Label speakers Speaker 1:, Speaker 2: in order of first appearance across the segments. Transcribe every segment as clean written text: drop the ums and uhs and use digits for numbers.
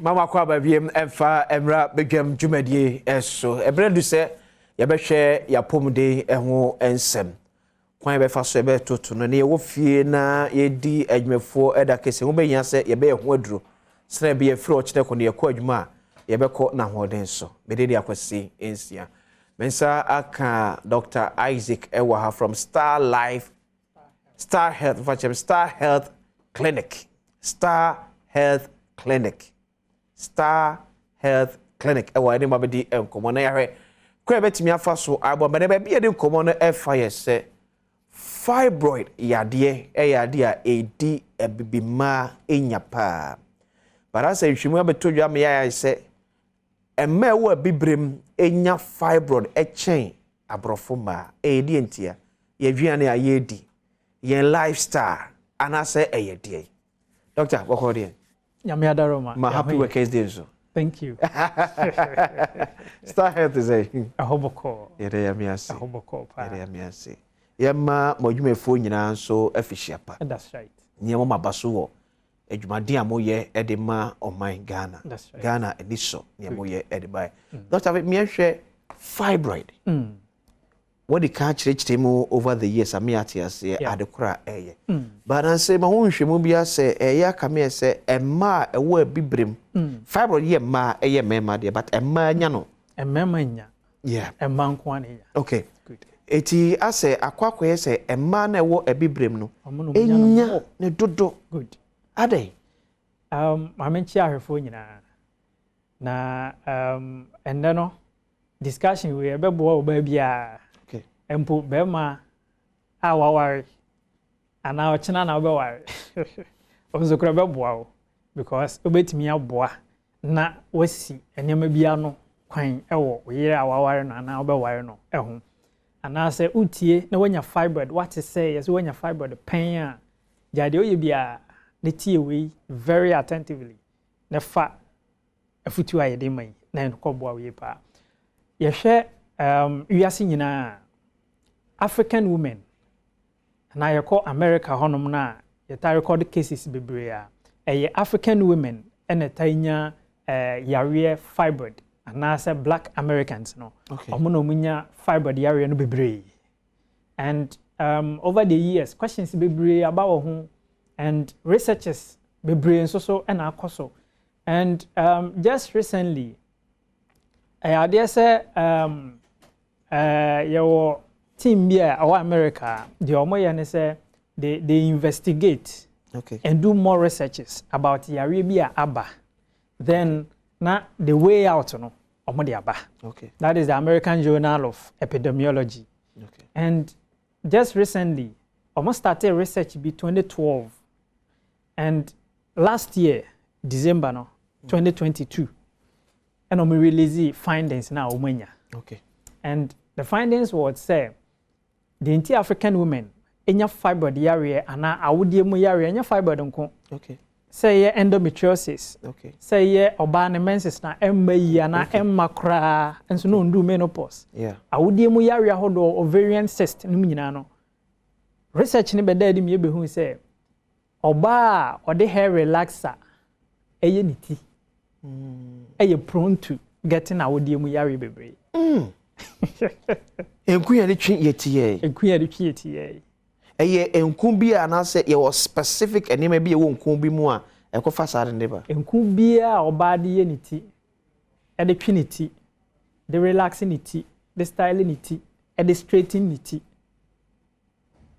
Speaker 1: Mama kwa babiem emfa emra begam dwumadie eso ebredu se ye be hwe yapomde eho ensem kwan be fa so be toto no ne ye wo fie na ye di adwumefo eda kese wo be nya se ye be ho aduro sna be ye firi o kire ko ne ye ko adwuma ye be ko na hoden so be de akwasi ensia mensa aka Dr. Isaac Ewaha from Star Health Clinic. Star Health Clinic. Ewa ni mabedi enkomo na yare. Kwa betimi afa so abo me be bia de enkomo no efa se fibroid yade a edi ebibima enyapa. Bara se hwimu abetodwa me ya se emme wo bibrem enya fibroid echen abrofo ma edi entia ye dwane ayedi ye lifestyle anase eyede. Doctor, what call you? My happy work is this.
Speaker 2: Thank you.
Speaker 1: Star Health is a
Speaker 2: hoboko.
Speaker 1: A
Speaker 2: hoboko.
Speaker 1: Yama, Mojume Funyana, so efficient.
Speaker 2: That's right.
Speaker 1: Near Mama Basuo, a Jumadia Moye, Edema, or my Ghana.
Speaker 2: That's right.
Speaker 1: Ghana, and this so near Moye, Edibai. Doctor, me share fibroid. What the catch reached him over the years, Amiatia say, Adokra, but I say, my own Shimubia say, ya come here, say, a ma, a word bibrim. Fibroid, ye ma, a mema, dear, but a man,
Speaker 2: a memanya.
Speaker 1: Yeah,
Speaker 2: a man quani.
Speaker 1: Okay, good. Eti, I say, a quack, say, a man, a wo, a bibrim, no. Enya, ne dodo.
Speaker 2: Good.
Speaker 1: Are they?
Speaker 2: I mentioned her phone, na, and then, discussion we about baby. Empo bema awa wari ana ochina na be wari ozo kra be boa because obetimi aboa na wasi enema bia no kwan ewo yire awa wari no ana obe wari no eho ana se utie na wanya fibroid what is say yes wanya fibroid pain a jade oye bia ne tie we very attentively na fa afutu ayede man na enko boa we pa ye hwe wiase nyina African women na yako America honum na yeta record cases bebrea African women ene tanya yare fibroid and say black Americans no omo munya fibroid yare no bebre and over the years questions bebre about who and researchers bebre so and akoso and just recently I dare say your team here our America the omoye say they investigate and do more researches about Arabia aba then na the way out no omode aba that is the American Journal of Epidemiology and just recently almost started research be 2012 and last year December no 2022 and we release findings now omanya and the findings would say the anti-African women enya fibroid yare ana awudie mu yare enya fibroid nko say ye endometriosis say ye obane menses na emma yi ana emma kra enso no ndu menopause awudie mu yare ahodo ovarian cyst no nyina no research ni beda adi me behu say oba ode hair relaxer eye niti eye prone to getting awudie mu yare bebre
Speaker 1: Enkuya ni twi yetie. Eye enku bi anase ye was specific enema bi ye wo enku bi mu a ekofa sare ndeba.
Speaker 2: Enku bi a obade ye niti. E de twi niti. De relaxing niti, de styling niti, e de straightening niti.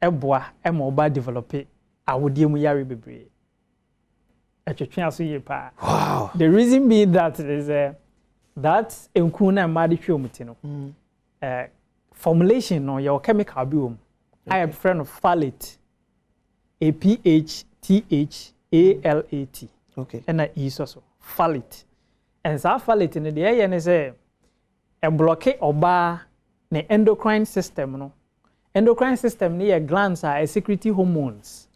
Speaker 2: Eboa e ma oba develop awodie mu yare bebre. E twetwe aso ye pa.
Speaker 1: Wow.
Speaker 2: The reason being that is that enku na ma de twi omuti no. Formulation no your chemical biome I am friend of folate APHTHALAT and I is also folate and so folate in the area say a blockade oba the endocrine system no endocrine system near glands are secrete hormones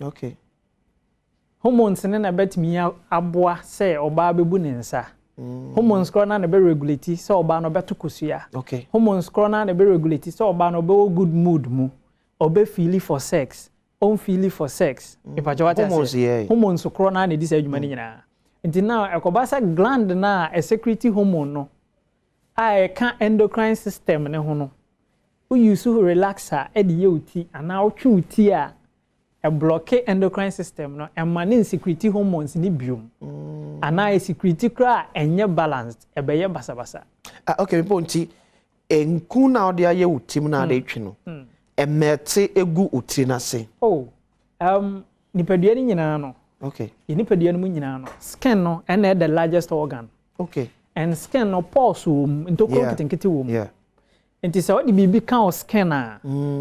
Speaker 2: hormones na bet me aboa say oba bebu ne nsa hormones corona na be regulate so oba no beto kosua hormones corona na be regulate so oba no be good mood mu obe feel for sex on feel for sex if I just hormones corona na this adwuma ni nyina nti now ekobasa gland na a secrete hormone no a ka endocrine system ne ho no we use relaxer e de yoti ana otwe uti a e block endocrine system no e mane secrete hormones ni biom ana e secrete kra enye balanced e be ye basabasa
Speaker 1: okay me ponti enku na ode aye utim na ade twe no emete egu uti na se
Speaker 2: nipadua ni nyina no
Speaker 1: okay
Speaker 2: nipadua no mu nyina no skin no and the largest organ
Speaker 1: okay
Speaker 2: and skin no pulse into kitinkiti wo
Speaker 1: yeah
Speaker 2: nti so the bibi kan skin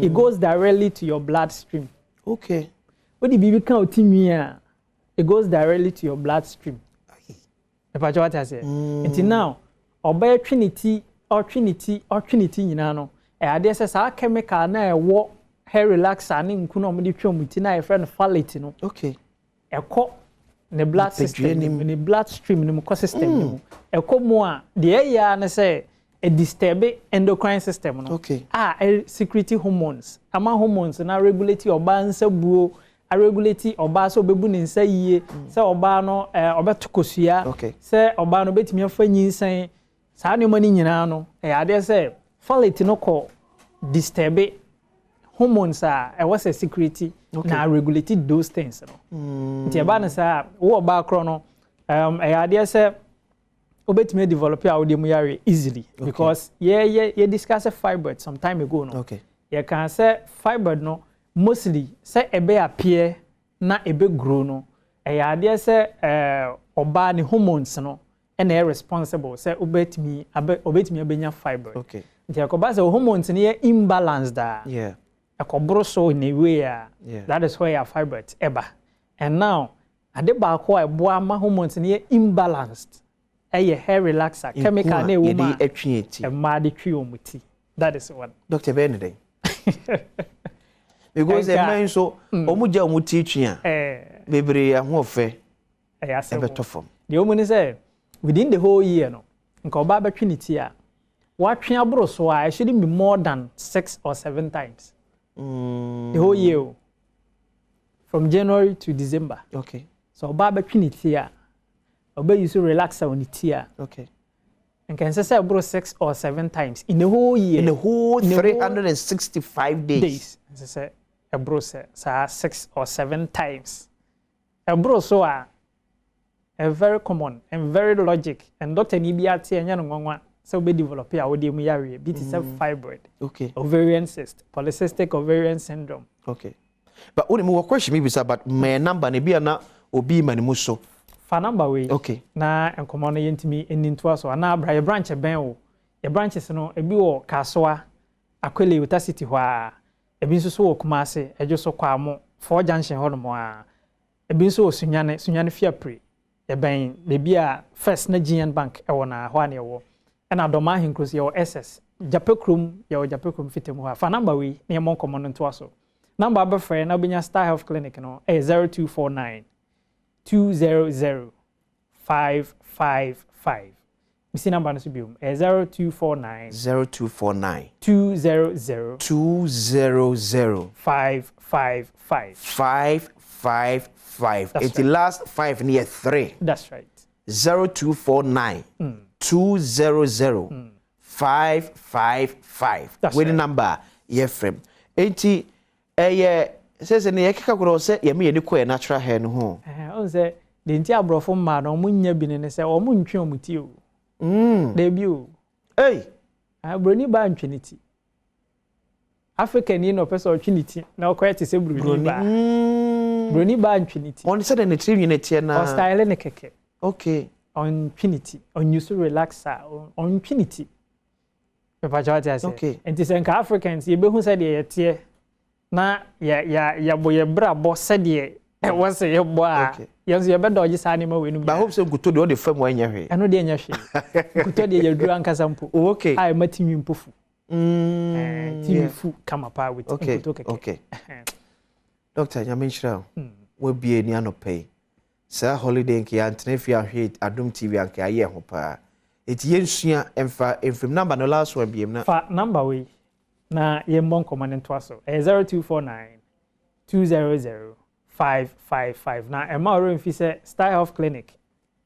Speaker 2: it goes directly to your bloodstream
Speaker 1: okay
Speaker 2: what the bibi kan otimi it goes directly to your bloodstream e pa what I say nti now obey trinity nyina no e ade se sa chemical na e wo hair relaxer ne nku no mo de twom ti na e friend folate no
Speaker 1: okay
Speaker 2: ekọ ne blood system ne bloodstream ne mo system ne mo ekọ mo a de ya na say a disturb endocrine system no
Speaker 1: okay
Speaker 2: secrete hormones ama hormones na regulate oba nsabuo a regulate oba so bebu ne nsa yie se oba no obetokosua se oba no betimi afanyi nsan saa ne mani nyina no ade se folate no ko disturb hormones it was a security na regulated those things no nti eba na sa wo ba kro no ade se obetime develop our dem yare easily because ye discuss fibroid some time ago no ye can say fibroid no mostly say ebe appear na ebe grow no ade se oba ne hormones no and they responsible say obetime abenya fibroid nti akoba say hormones ne imbalanced
Speaker 1: yeah
Speaker 2: akobro so in a way that is why your fibroid eba and now ade ba ko eboa ma hormones ne imbalanced a hair relaxer chemical na woman
Speaker 1: atwieti
Speaker 2: e ma de twi omuti that is one
Speaker 1: Dr. Benedict because the man so omuja omuti twi a bebre ahofe e beto form
Speaker 2: the woman say within the whole year no nka oba ba twi ni ti a wa twi abro so a should be more than 6 or 7 times the whole year from January to December
Speaker 1: okay
Speaker 2: so oba ba twi ni ti a oba use relaxer on it here
Speaker 1: okay
Speaker 2: and can say bro 6 or 7 times in the whole year
Speaker 1: in the whole 365 days
Speaker 2: say a bro say 6 or 7 times a bro so a very common and very logic and Dr. Nibiati and Yanwa so be develop here with the yare BT fibroid
Speaker 1: okay
Speaker 2: ovarian cyst polycystic ovarian syndrome
Speaker 1: okay but only more question maybe about my number ne bia na obi manimu so
Speaker 2: fa number we
Speaker 1: okay
Speaker 2: na enkomo no yentimi eninto so na bra ye branch ben wo ye branches no ebi wo kasoa akwele Utah City ho a ebi nso so wo Kumase ejo so kwa mo 4 junction ho no mo a ebi nso wo sunyane fiapre e ben bebi a first na GN bank e wo na ho ane wo e na Adom ahinkros ye wo SS Japekrum ye wo Japekrum fitem ho a fa number we na ye mo enkomo no nto so number abefre na obenya Star Health Clinic no 0249 200 555. Missing number no be 0249
Speaker 1: 0249
Speaker 2: 200 555
Speaker 1: 555. It's the last 5 near 3.
Speaker 2: That's right.
Speaker 1: 0249 200 555. With the number ye frame. Enti says in the ekaka say ye me any natural hair no ho.
Speaker 2: On say the nti abrofo ma no munya bi ne say o muntwe omuti o. Dey bi o.
Speaker 1: Hey.
Speaker 2: Broni ba ntweniti. African ni no person ntweniti na o kwete say broni ba. Broni ba ntweniti.
Speaker 1: On say the trim unity na.
Speaker 2: O style ne keke.
Speaker 1: Okay.
Speaker 2: On ntweniti. On use relaxer on ntweniti. Papa George say.
Speaker 1: Okay.
Speaker 2: And this Africans ye be hu say dey tie na ya boye brabo sede e wose ye bo a yanzu ye bedoje sane ma wenu
Speaker 1: ba hope say guto de o de fam anya hwe
Speaker 2: eno de anya hwe guto de ye duru ankasa mpo
Speaker 1: okay
Speaker 2: ai matimi mpofu timi fu kama pa with guto keke
Speaker 1: okay Doctor Nyamenchira we bie ni anopai sa holiday nke ya ntene fi ahwe Adom TV anke aye ho pa eti yensua emfa enfim number no last one biem na
Speaker 2: fa number we na yembon command to aso 0249 200 555 na ema oro mfi se Star Health Clinic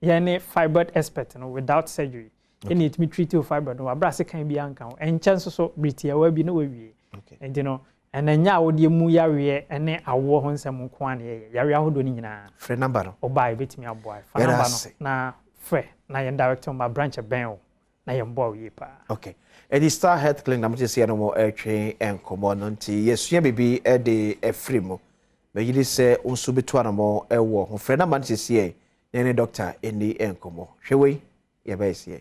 Speaker 2: yɛne fibroid expert no without surgery ɛna ɛtumi treat you fibroid no wabrase kan bi anka ho ɛnkyɛn nso so britiawa bi na wawie nti no ɛna nya a wode mu yareɛ ɛne awoɔ ho nsɛm nko a ne yɛ yareɛ ahodoɔ no nyinaa
Speaker 1: frɛ number no
Speaker 2: ɔbaa ɛbɛtumi aboa fa number no na frɛ na yɛn director ma branch bɛn o na yɛn boa wie pa
Speaker 1: okay Edi Star Health Clinic na mo se no mo etwe enkomo no nti yesua bibi e de efri mo me yiri se onso betu anamo ewo ho frɛ number no se ne doctor eni enkomo hwewei ye ba sie